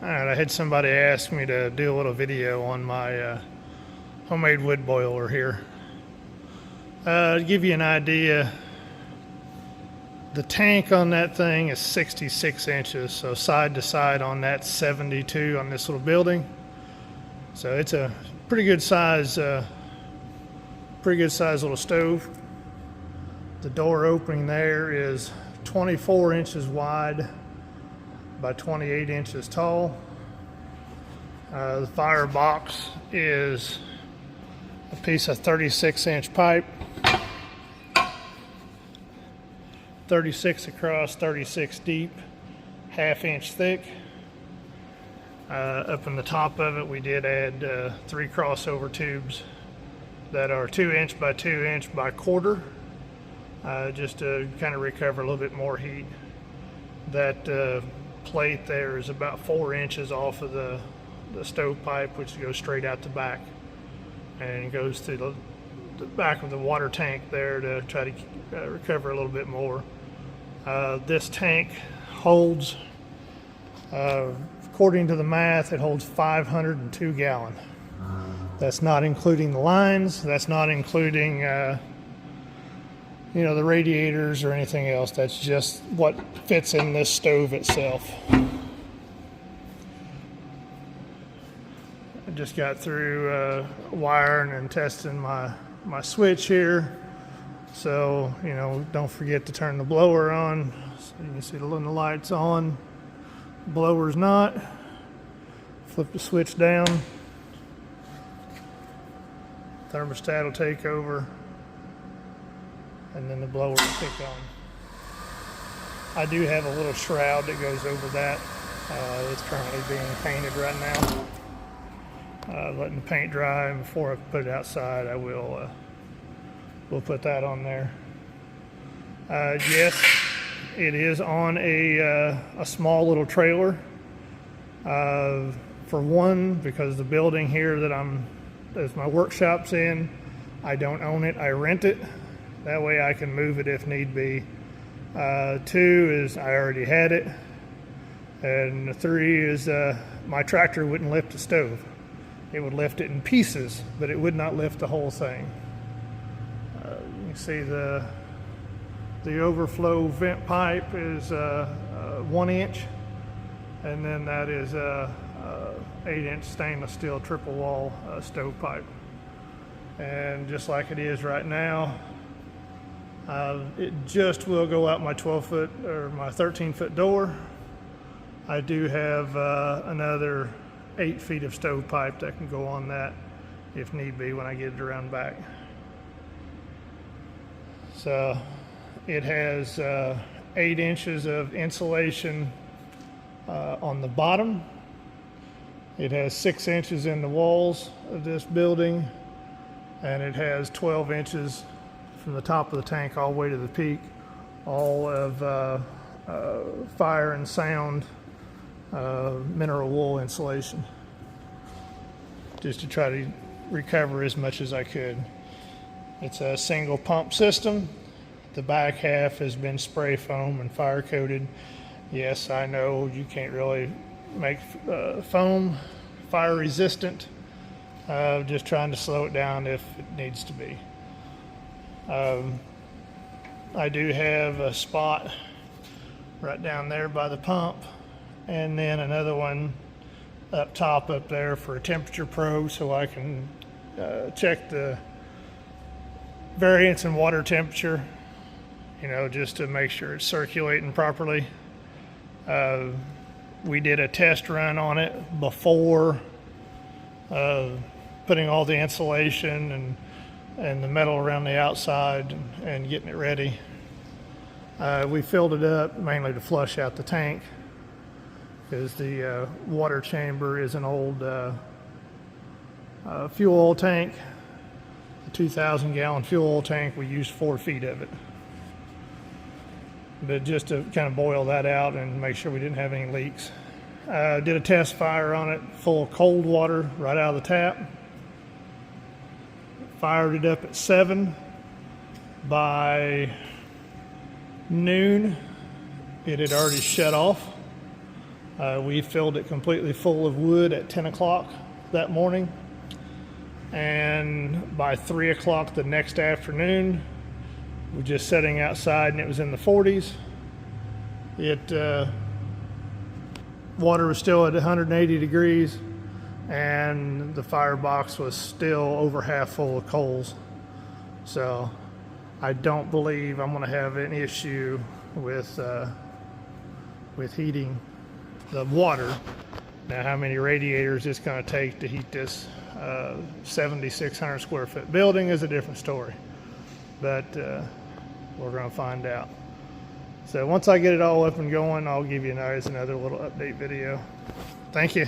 All right, I had somebody ask me to do a little video on my homemade wood boiler here. To give you an idea, the tank on that thing is 66 inches, so side to side on that 72 on this little building. So it's a pretty good size little stove. The door opening there is 24 inches wide by 28 inches tall. The firebox is a piece of 36-inch pipe, 36 across, 36 deep, half-inch thick. Up in the top of it, we did add 3 crossover tubes that are 2-inch by 2-inch by quarter, just to kind of recover a little bit more heat. That plate there is about 4 inches off of the stovepipe, which goes straight out the back and goes through the back of the water tank there to try to recover a little bit more. This tank holds, according to the math, it holds 502 gallon. That's not including the lines. That's not including the radiators or anything else. That's just what fits in this stove itself. I just got through wiring and testing my switch here. So, don't forget to turn the blower on. So you can see the light's on. Blower's not. Flip the switch down. Thermostat will take over, and then the blower will kick on. I do have a little shroud that goes over that. It's currently being painted right now. Letting the paint dry, and before I put it outside, I will we'll put that on there. Yes, it is on a small little trailer. For one, because the building here that my workshop's in, I don't own it, I rent it. That way I can move it if need be. 2 is I already had it. And 3 is my tractor wouldn't lift the stove. It would lift it in pieces, but it would not lift the whole thing. You can see the overflow vent pipe is 1 inch, and then that is 8-inch stainless steel triple wall stove pipe. And just like it is right now, it just will go out my 12-foot or my 13-foot door. I do have another 8 feet of stove pipe that can go on that if need be when I get it around back. So it has 8 inches of insulation on the bottom. It has 6 inches in the walls of this building, and it has 12 inches from the top of the tank all the way to the peak, all of fire and sound mineral wool insulation, just to try to recover as much as I could. It's a single pump system. The back half has been spray foam and fire coated. Yes, I know you can't really make foam fire resistant. Just trying to slow it down if it needs to be. I do have a spot right down there by the pump, and then another one up top up there for a temperature probe, so I can check the variance in water temperature, just to make sure it's circulating properly. We did a test run on it before putting all the insulation and the metal around the outside and getting it ready. We filled it up mainly to flush out the tank, because the water chamber is an old fuel oil tank. The 2,000 gallon fuel oil tank, we used 4 feet of it. But just to kind of boil that out and make sure we didn't have any leaks. Did a test fire on it full of cold water right out of the tap. Fired it up at 7. By noon, it had already shut off. We filled it completely full of wood at 10 o'clock that morning, and by 3 o'clock the next afternoon, we're just sitting outside and it was in the 40s. Water was still at 180 degrees, and the firebox was still over half full of coals. So I don't believe I'm going to have any issue with heating the water. Now, how many radiators it's going to take to heat this 7,600 square foot building is a different story, but we're going to find out. So once I get it all up and going, I'll give you another little update video. Thank you.